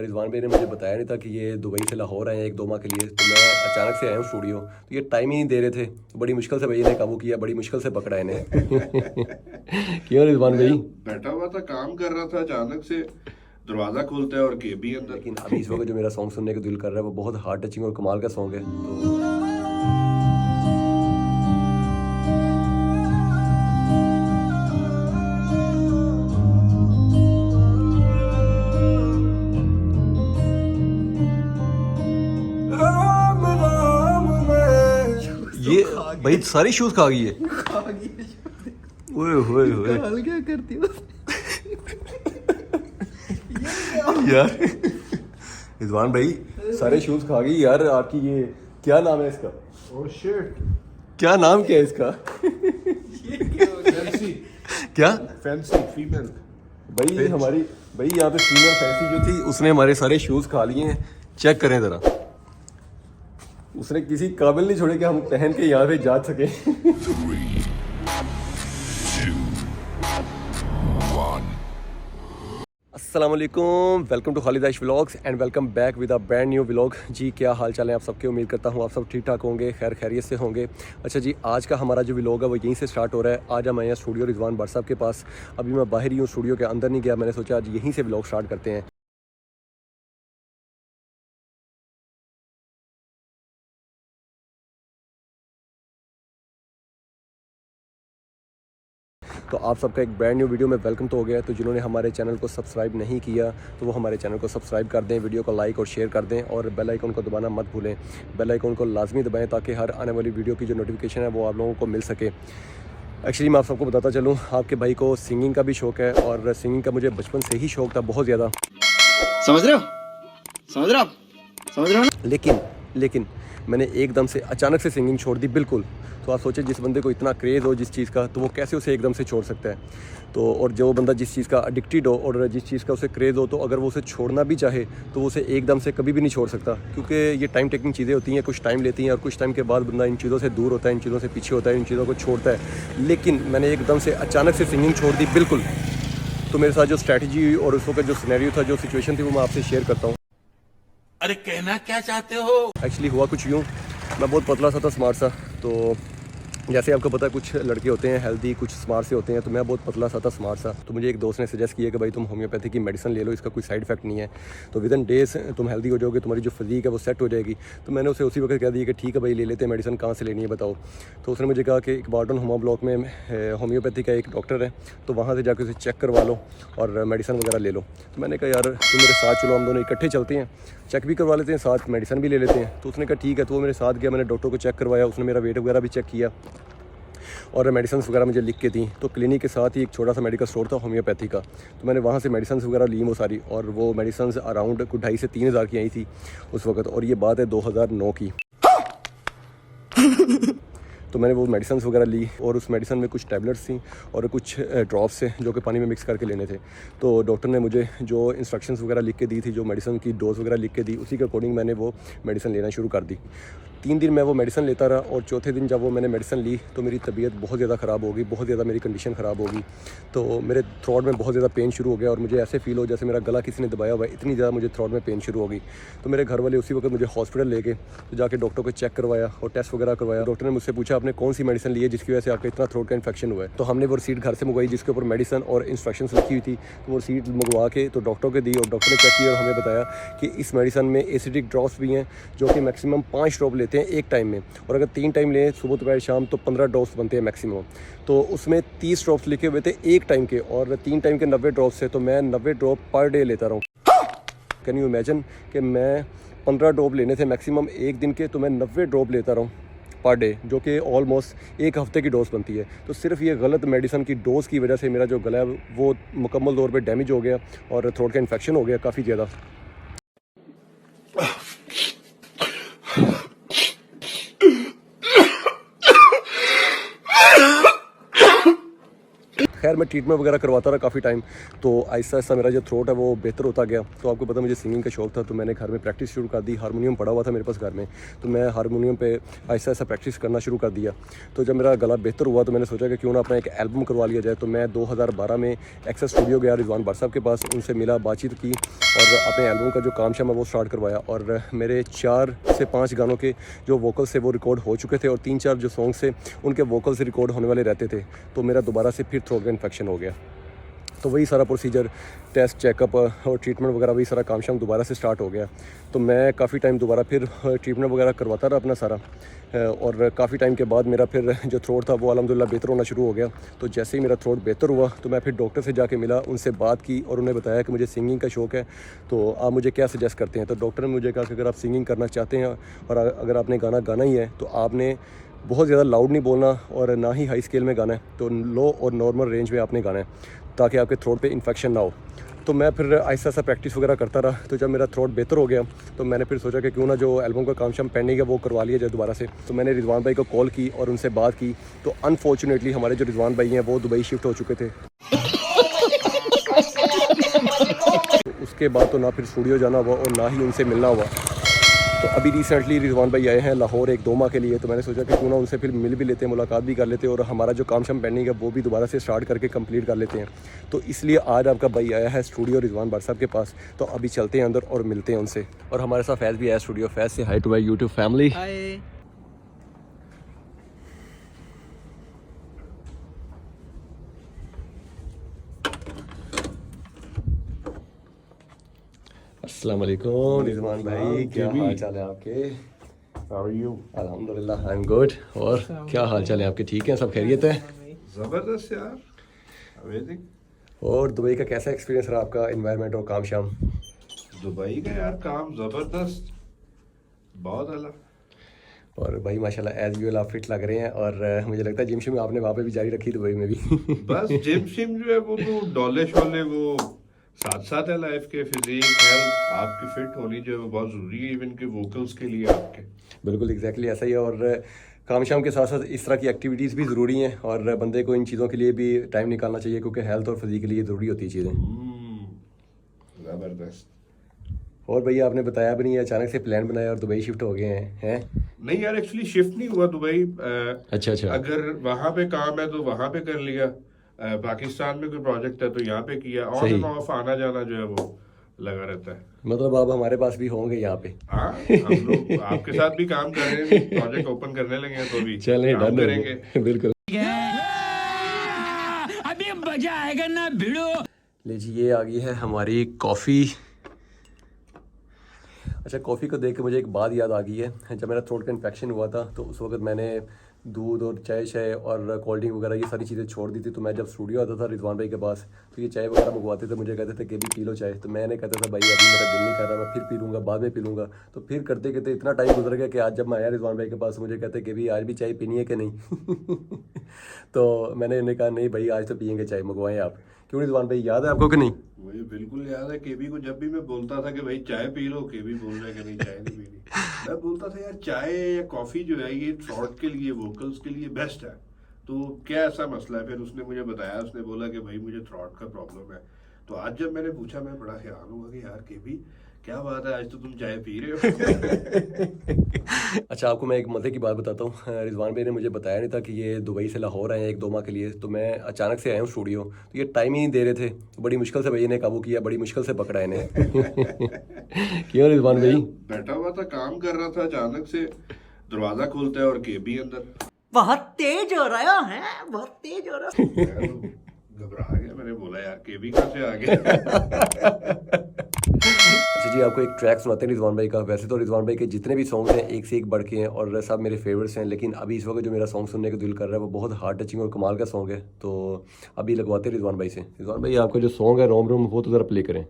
रिजवान भाई ने मुझे बताया नहीं था कि ये दुबई से लाहौर आए हैं 1-2 माह के लिए, तो मैं अचानक से आया हूँ स्टूडियो, तो ये टाइम ही नहीं दे रहे थे। तो बड़ी मुश्किल से भैया ने काबू किया, बड़ी मुश्किल से पकड़ा इन्हें। क्यों रिजवान मैं भाई? बैठा हुआ था, काम कर रहा था, अचानक से दरवाजा खोलता है और केबी अंदर। लेकिन अभी इस वक्त जो मेरा सॉन्ग सुनने का दिल कर रहा है वो बहुत हार्ट टचिंग और कमाल का सॉन्ग है। तो ये भाई सारी शूज खा गई है। ओए होए होए क्या करती हो यार, रिजवान भाई सारे शूज खा गई यार आपकी। ये क्या नाम है इसका? ओह शिट, क्या नाम क्या है इसका? फैंसी क्या फैंसी फीमेल। भाई? ये हमारी भाई यहाँ पे फीमेल फैंसी जो थी उसने हमारे सारे शूज खा लिए हैं। चेक करें जरा, उसने किसी काबिल नहीं छोड़े कि हम पहन के यहाँ पे जा सके। अस्सलाम वालेकुम, welcome to Khalid Aish vlogs and welcome back with a brand new vlog. जी क्या हाल चाल है आप सबके? उम्मीद करता हूँ आप सब ठीक ठाक होंगे, खैर खैरियत से होंगे। अच्छा जी, आज का हमारा जो व्लॉग है वो यहीं से स्टार्ट हो रहा है। आज हम आए हैं स्टूडियो रिजवान भट्ट साहब के पास। अभी मैं बाहर ही हूँ, स्टूडियो के अंदर नहीं गया। मैंने सोचा आज यहीं से व्लॉग स्टार्ट करते हैं। तो आप सबका एक ब्रांड न्यू वीडियो में वेलकम तो हो गया है। तो जिन्होंने हमारे चैनल को सब्सक्राइब नहीं किया तो वो हमारे चैनल को सब्सक्राइब कर दें, वीडियो को लाइक और शेयर कर दें और बेल आइकन को दबाना मत भूलें। बेल आइकन को लाजमी दबाएं ताकि हर आने वाली वीडियो की जो नोटिफिकेशन है वो आप लोगों को मिल सके। एक्चुअली मैं आप सबको बताता चलूँ, आपके भाई को सिंगिंग का भी शौक़ है और सिंगिंग का मुझे बचपन से ही शौक़ था बहुत ज़्यादा। समझ रहे हो समझ रहे हो समझ रहे हो ना। लेकिन मैंने एकदम से अचानक से सिंगिंग छोड़ दी बिल्कुल। तो आप सोचें, जिस बंदे को इतना क्रेज़ हो जिस चीज़ का, तो वो कैसे उसे एकदम से छोड़ सकता है? तो और जो बंदा जिस चीज़ का एडिक्टेड हो और जिस चीज़ का उसे क्रेज़ हो, तो अगर वो उसे छोड़ना भी चाहे तो वो उसे एकदम से कभी भी नहीं छोड़ सकता, क्योंकि ये टाइम टेकिंग चीज़ें होती हैं, कुछ टाइम लेती हैं और कुछ टाइम के बाद बंदा इन चीज़ों से दूर होता है, इन चीज़ों से पीछे होता है, इन चीज़ों को छोड़ता है। लेकिन मैंने एकदम से अचानक से सिंगिंग छोड़ दी बिल्कुल। तो मेरे साथ जो स्ट्रैटेजी और उस वक्त जो सिनेरियो था, जो सिचुएशन थी, वो मैं आपसे शेयर करता हूँ। अरे कहना क्या चाहते हो? एक्चुअली हुआ कुछ यूँ, मैं बहुत पतला सा था, स्मार्ट सा। तो जैसे आपको पता है कुछ लड़के होते हैं हेल्दी, कुछ स्मार्ट से होते हैं, तो मैं बहुत पतला सा था, स्मार्ट सा। तो मुझे एक दोस्त ने सजेस्ट किया कि भाई तुम होम्योपैथी की मेडिसिन ले लो, इसका कोई साइड इफेक्ट नहीं है, तो विद इन डेज तुम हेल्दी हो जाओगे, तुम्हारी जो फिजीक है वो सेट हो जाएगी। तो मैंने उसे उसी वक्त कह दिया कि ठीक है भाई, ले लेते हैं मेडिसिन, कहाँ से लेनी है बताओ। तो उसने मुझे कहा कि एक बार्टन हुमा ब्लॉक में होम्योपैथी का एक डॉक्टर है, तो वहाँ से जाकर उसे चेक करवा लो और मेडिसिन वगैरह ले लो। तो मैंने कहा यार तुम मेरे साथ चलो, हम दोनों इकट्ठे चलते हैं, चेक भी करवा लेते हैं, साथ मेडिसिन भी ले लेते हैं। तो उसने कहा ठीक है। तो वो मेरे साथ गया, मैंने डॉक्टर को चेक करवाया, उसने मेरा वेट वगैरह भी चेक किया और मेडिसिन वगैरह मुझे लिख के दी। तो क्लिनिक के साथ ही एक छोटा सा मेडिकल स्टोर था होम्योपैथी का, तो मैंने वहाँ से मेडिसिन वगैरह ली वो सारी, और वो मेडिसिन अराउंड 2,500 से 3,000 की आई थी उस वक्त, और ये बात है 2009 की। तो मैंने वो मेडिसिन वगैरह ली और उस मेडिसिन में कुछ टैबलेट्स थी और कुछ ड्रॉप्स थे जो कि पानी में मिक्स करके लेने थे। तो डॉक्टर ने मुझे जो इंस्ट्रक्शंस वगैरह लिख के दी थी, जो मेडिसिन की डोज वगैरह लिख के दी, उसी के अकॉर्डिंग मैंने वो मेडिसिन लेना शुरू कर दी। 3 दिन मैं वो मेडिसिन लेता रहा और चौथे दिन जब वो मैंने मेडिसिन ली तो मेरी तबीयत बहुत ज़्यादा ख़राब हो गई, बहुत ज़्यादा मेरी कंडीशन ख़राब हो गई। तो मेरे थ्रोट में बहुत ज़्यादा पेन शुरू हो गया और मुझे ऐसे फील हो जैसे मेरा गला किसी ने दबाया हुआ है, इतनी ज़्यादा मुझे थ्रोट में पेन शुरू हो गई। तो मेरे घर वाले उसी वक्त मुझे हॉस्पिटल ले गए, तो जाके डॉक्टर को चेक करवाया और टेस्ट वगैरह करवाया। डॉक्टर ने मुझसे पूछा आपने कौन सी मेडिसिन ली है जिसकी वजह से आपका इतना थ्रोट का इन्फेक्शन हुआ है। तो हमने वो रिसीट घर से मंगवाई जिसके ऊपर मेडिसिन और इंस्ट्रक्शंस लिखी हुई थी। तो वो रिसीट मंगवा के तो डॉक्टर को दी और डॉक्टर ने चेक किया और हमें बताया कि इस मेडिसिन में एसिडिक ड्रॉप्स भी हैं जो कि मैक्सिमम 5 ड्रॉप लेते हैं एक टाइम में, और अगर 3 टाइम लें सुबह दोपहर शाम तो 15 ड्रॉप्स बनते हैं मैक्सिमम। तो उसमें 30 ड्रॉप्स लिखे हुए थे एक टाइम के, और 3 टाइम के 90 ड्रॉप्स थे, तो मैं 90 ड्रॉप पर डे लेता रहा हूँ। कैन यू इमेजिन कि मैं 15 ड्रॉप लेने थे मैक्सिमम एक दिन के, तो मैं 90 ड्रॉप लेता रहा हूँ पर डे, जो कि ऑलमोस्ट एक हफ्ते की डोज बनती है। तो सिर्फ ये गलत मेडिसिन की डोज़ की वजह से मेरा जो गला है वो मुकम्मल तौर पे डैमेज हो गया और थ्रोट का इन्फेक्शन हो गया काफ़ी ज़्यादा। खैर मैं ट्रीटमेंट वगैरह करवाता रहा काफ़ी टाइम, तो आहिस्ता आहिस्ता मेरा जो थ्रोट है वो बेहतर होता गया। तो आपको पता मुझे सिंगिंग का शौक था, तो मैंने घर में प्रैक्टिस शुरू कर दी। हारमोनियम पड़ा हुआ था मेरे पास घर में, तो मैं हारमोनियम पे आहिस्ता आहिस्ता प्रैक्टिस करना शुरू कर दिया। तो जब मेरा गला बेहतर हुआ तो मैंने सोचा कि क्यों ना अपना एक एल्बम करवा लिया जाए। तो मैं 2012 में एक्सेस स्टूडियो गया रिजवान बार साहब के पास, उनसे मिला, बातचीत की और अपने एल्बम का जो काम शाम है वो स्टार्ट करवाया। और मेरे 4 से 5 गानों के जो वोकल्स थे वो रिकॉर्ड हो चुके थे और 3-4 जो सॉन्ग्स थे उनके वोकल्स रिकॉर्ड होने वाले रहते थे। तो मेरा दोबारा से फिर थ्रोट का इन्फेक्शन हो गया। तो वही सारा प्रोसीजर, टेस्ट, चेकअप और ट्रीटमेंट वगैरह, वही सारा काम शाम दोबारा से स्टार्ट हो गया। तो मैं काफ़ी टाइम दोबारा फिर ट्रीटमेंट वगैरह करवाता रहा अपना सारा, और काफ़ी टाइम के बाद मेरा फिर जो थ्रोट था वो अल्हम्दुलिल्लाह बेहतर होना शुरू हो गया। तो जैसे ही मेरा थ्रोट बेहतर हुआ तो मैं फिर डॉक्टर से जाके मिला, उनसे बात की और उन्हें बताया कि मुझे सिंगिंग का शौक़ है, तो आप मुझे क्या सजेस्ट करते हैं। तो डॉक्टर ने मुझे कहा कि अगर आप सिंगिंग करना चाहते हैं और अगर आपने गाना गाना ही है तो आपने बहुत ज़्यादा लाउड नहीं बोलना और ना ही हाई स्केल में गाना है, तो लो और नॉर्मल रेंज में आपने गाना है ताकि आपके थ्रोट पे इन्फेक्शन ना हो। तो मैं फिर आहिस्ता आहिस्ता प्रैक्टिस वगैरह करता रहा। तो जब मेरा थ्रोट बेहतर हो गया तो मैंने फिर सोचा कि क्यों ना जो एल्बम का काम शाम पेंडिंग है वो करवा लिया जाए दोबारा से। तो मैंने रिजवान भाई को कॉल की और उनसे बात की। तो अनफॉर्चुनेटली हमारे जो रिजवान भाई हैं वो दुबई शिफ्ट हो चुके थे। तो उसके बाद तो ना फिर स्टूडियो जाना हुआ और ना ही उनसे मिलना हुआ। तो अभी रिसेंटली रिजवान भाई आए हैं लाहौर 1-2 माह के लिए, तो मैंने सोचा कि क्यों ना उनसे फिर मिल भी लेते हैं, मुलाकात भी कर लेते हैं और हमारा जो काम शाम पेंडिंग है वो भी दोबारा से स्टार्ट करके कंप्लीट कर लेते हैं। तो इसलिए आज आपका भाई आया है स्टूडियो रिजवान बार साहब के पास। तो अभी चलते हैं अंदर और मिलते हैं उनसे। और हमारे साथ फैज़ भी आया स्टूडियो। फैज़ से hi to my YouTube family. अस्सलाम वालेकुम रिजवान भाई, क्या हाल चाल है आपके? How are you? अल्हम्दुलिल्लाह आई एम गुड। और क्या हाल चाल है आपके? ठीक हैं सब? खैरियत है? जबरदस्त यार, अमेजिंग। और दुबई का कैसा एक्सपीरियंस रहा आपका, एनवायरनमेंट और काम शाम? दुबई का यार काम जबरदस्त, बहुत अला। और भाई माशाल्लाह एज यूजुअल आप फिट लग रहे हैं और मुझे लगता है जिम शिम आपने वहाँ पे भी जारी रखी दुबई में भी। बस जिम शिम जो है वो तो डोले शोले वो साथ साथ है लाइफ के। फिजिक हेल्थ आपकी फिट होनी जो है वो बहुत ज़रूरी है, इवन के वोकल्स के लिए आपके। बिल्कुल एग्जैक्टली ऐसा ही है। और काम शाम के साथ साथ इस तरह की एक्टिविटीज़ भी ज़रूरी हैं और बंदे को इन चीज़ों के लिए भी टाइम निकालना चाहिए क्योंकि हेल्थ और फिजिक के लिए ज़रूरी होती है चीज़ें। ज़बरदस्त। और भैया आपने बताया भी नहीं है, अचानक से प्लान बनाया और दुबई शिफ्ट हो गए हैं? नहीं यार, एक्चुअली शिफ्ट नहीं हुआ दुबई। अच्छा। अगर वहाँ पे काम है तो वहाँ पे कर लिया, पाकिस्तान में कोई प्रोजेक्ट है तो यहाँ पे किया। ऑन एंड ऑफ आना जाना जो है वो लगा रहता है। मतलब आप हमारे पास भी होंगे यहाँ पे? हाँ, हम लोग आपके साथ भी काम कर रहे हैं, प्रोजेक्ट ओपन करने लगे हैं तो भी चलें, काम डन करेंगे। बिल्कुल। अभी मजा आएगा ना भिड़ो। ले जी, ये आ गई है हमारी कॉफ़ी। अच्छा, कॉफ़ी को देख के मुझे एक बात याद आ गई है। जब मेरा थ्रोट का इन्फेक्शन हुआ था तो उस वक्त मैंने दूध और चाय और कोल्ड ड्रिंक वगैरह ये सारी चीज़ें छोड़ दी थी। तो मैं जब स्टूडियो आता था रिजवान भाई के पास तो ये चाय वगैरह मंगवाते थे, मुझे कहते थे कि भी पी लो चाय। तो मैंने कहता था भाई अभी मेरा दिल नहीं कर रहा, मैं फिर पी लूँगा, बाद में पी लूँगा। तो फिर करते करते इतना टाइम गुजर गया कि आज जब मैं आया रिजवान भाई के पास मुझे कहते कि भी आज भी चाय पीनी है कि नहीं। तो मैंने इन्हें कहा नहीं भाई आज तो पियेंगे चाय, मंगवाएं आप। क्यों रिजवान भाई, याद है आपको कि नहीं? मुझे बिल्कुल याद है, केबी को जब भी मैं बोलता था कि भाई चाय पी लो, केबी बोल रहा है कि नहीं चाय नहीं पीनी। मैं बोलता था यार चाय या कॉफी जो है ये थ्रोट के लिए, वोकल्स के लिए बेस्ट है। तो क्या ऐसा मसला है? फिर उसने मुझे बताया, उसने बोला कि भाई मुझे थ्रोट का प्रॉब्लम है। तो आज जब मैंने पूछा मैं बड़ा हैरान हुआ कि यार केबी क्या बात है, आज तो तुम चाय पी रहे हो। अच्छा, आपको मैं एक मज़े की बात बताता हूँ। रिजवान भाई ने मुझे बताया नहीं था कि ये दुबई से लाहौर आए हैं 1-2 माह के लिए। तो मैं अचानक से आया हूँ स्टूडियो, तो ये टाइम ही नहीं दे रहे थे। तो बड़ी मुश्किल से भैया ने काबू किया, बड़ी मुश्किल से पकड़ा इन्हें। क्यों रिजवान भाई? बैठा हुआ था, काम कर रहा था, अचानक से दरवाजा खोलता है और केबी अंदर। बहुत तेज हो रहा है, बहुत तेज हो रहा है। मैं तो घबरा गया, मैंने बोला यार केबी कहाँ से आ गया। अच्छा जी, आपको एक ट्रैक सुनाते हैं रिजवान भाई का। वैसे तो रिजवान भाई के जितने भी सॉन्ग्स हैं एक से एक बढ़ के हैं और सब मेरे फेवरेट्स हैं, लेकिन अभी इस वक्त जो मेरा सॉन्ग सुनने का दिल कर रहा है वो बहुत हार्ट टचिंग और कमाल का सॉन्ग है। तो अभी लगवाते हैं रिजवान भाई से। रिजवान भाई, आपका जो सॉन्ग है रोम रोम, वो तो ज़रा प्ले करें।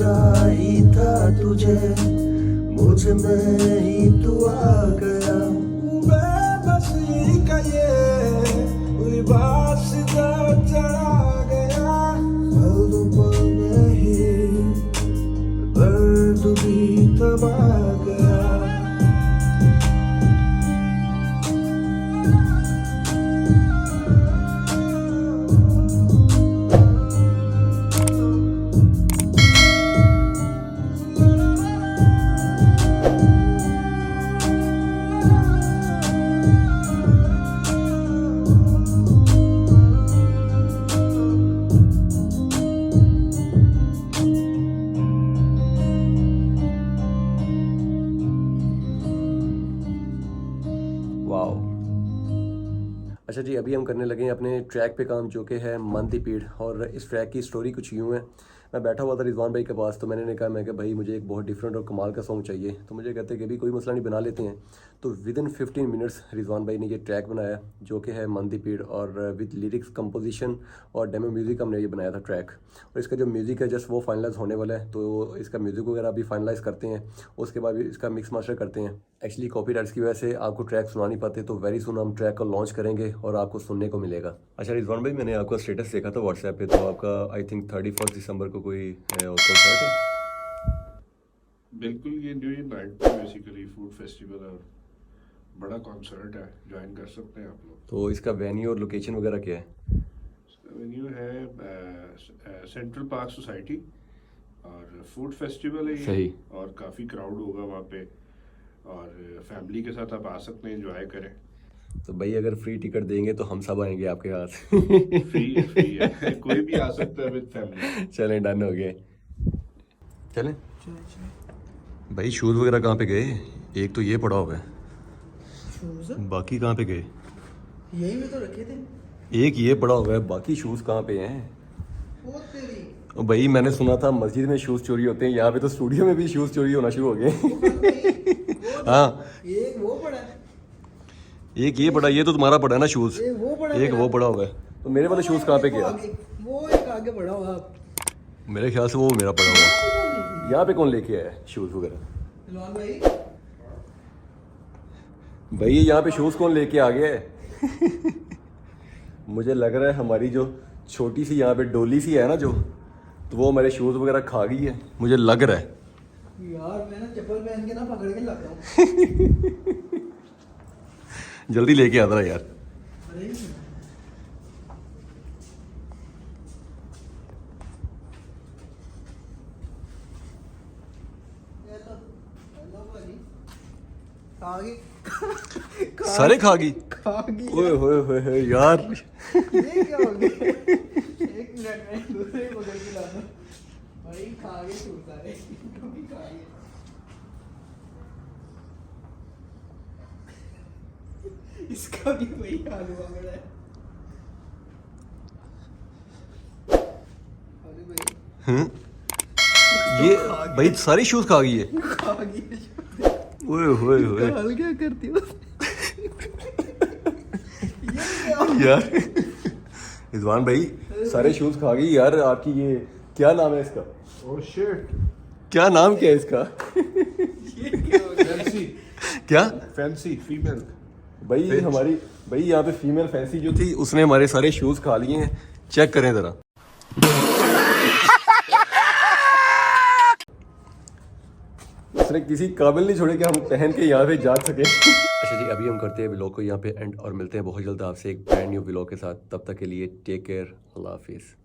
ढूंढता ही था तुझे, मुझ में ही तू आ गया। बेबसी का ये लिबास चढ़ा गया, पल पल में ही दर्द भी तबा गया। अच्छा जी, अभी हम करने लगे हैं अपने ट्रैक पे काम, जो कि है मंदीपीड़। और इस ट्रैक की स्टोरी कुछ यूँ है। मैं बैठा हुआ था रिजवान भाई के पास, तो मैंने कहा भाई मुझे एक बहुत डिफरेंट और कमाल का सॉन्ग चाहिए। तो मुझे कहते हैं कि अभी कोई मसला नहीं, बना लेते हैं। तो विद इन 15 मिनट्स रिजवान भाई ने ये ट्रैक बनाया, जो कि है मंदीपीड़, और विद लिरिक्स, कंपोजिशन और डेमो म्यूज़िक हमने ये बनाया था ट्रैक। और इसका जो म्यूज़िक है जस्ट वो फाइनलाइज होने वाला है, तो इसका म्यूज़िक वगैरह अभी फाइनलाइज करते हैं, उसके बाद इसका मिक्स मास्टर करते हैं। एक्चुअली कॉपीराइट्स की वजह से आपको ट्रैक सुना नहीं पाते, तो वेरी सुन हम ट्रैक को लॉन्च करेंगे और आपको सुनने को मिलेगा। अच्छा रिजवान भाई, मैंने आपका स्टेटस देखा था व्हाट्सएप पे, तो आपका आई थिंक 31 दिसंबर को कोई कॉन्सर्ट है। बिल्कुल, ये न्यू ईयर नाइट पे बेसिकली फूड फेस्टिवल और बड़ा कॉन्सर्ट है, ज्वाइन कर सकते हैं आप लोग। तो इसका वेन्यू और लोकेशन वगैरह क्या है? इसका वेन्यू है सेंट्रल पार्क सोसाइटी, और फूड फेस्टिवल है ये। सही। और काफ़ी क्राउड होगा वहाँ पे, और फैमिली के साथ आप आ सकते हैं, एंजॉय करें। तो भाई अगर फ्री टिकट देंगे तो हम सब आएंगे आपके हाथ। फ्री है कोई भी आ सकता है विद फैमिली। चलें, डन हो गए, चलें। भाई शूज़ वगैरह कहाँ पे गए? एक तो ये पड़ा हुआ है, बाकी कहाँ पे गए? यही में तो रखे थे। एक ये पड़ा हुआ है, बाकी शूज़ कहाँ पे हैं? वो तेरी और भाई मैंने सुना था मस्जिद में शूज़ चोरी होते हैं, यहाँ पे तो स्टूडियो में भी शूज़ चोरी होना शुरू हो गए। हाँ, एक वो पड़ा है, एक ये पड़ा, ये तो तुम्हारा पड़ा है ना शूज़, एक वो पड़ा एक वो पड़ा हुआ है। तो मेरे वाले शूज़ कहाँ पे गया? वो एक आगे पड़ा हुआ। मेरे ख्याल से वो मेरा पड़ा हुआ है। यहाँ पे कौन लेके आया है शूज़ वगैरह? रिजवान भाई, भाई यहाँ पे शूज़ कौन लेके आ गया है? मुझे लग रहा है हमारी जो छोटी सी यहाँ पे डोली सी है ना जो, तो वो हमारे शूज़ वगैरह खा गई है, मुझे लग रहा है। यार मैं ना चप्पल पहन के ना पकड़ के लाता हूँ। जल्दी लेके आता रहा यार। अरे ये तो हेलो भाई, आगे सारे खा गई। खा गई। ओए होए होए होए यार। ये क्या हो गया? एक मिनट में दूसरे पकड़ के लाता हूँ। भाई खा गए शूज़ सारे, कभी खा गए। इसका भी वही हाल हुआ बड़ा है। अरे भाई ये भाई सारी शूज़ खा गई है। खा गई। ओए होए होए हाल क्या करती हो? यार रिजवान भाई सारे शूज़ खा गई यार आपकी। ये क्या नाम है इसका? ओह शिट, क्या नाम क्या है इसका? फैंसी क्या फैंसी फीमेल। भाई हमारी भाई यहाँ पे फीमेल फैंसी जो थी उसने हमारे सारे शूज़ खा लिए हैं। चेक करें ज़रा। उसने किसी काबिल नहीं छोड़े कि हम पहन के यहाँ पे जा सके। अच्छा जी, अभी हम करते हैं व्लॉग को यहाँ पे एंड, और मिलते हैं बहुत जल्द आपसे एक ब्रांड न्यू व्लॉग के साथ। तब तक के लिए टेक केयर, अल्लाह हाफिज़।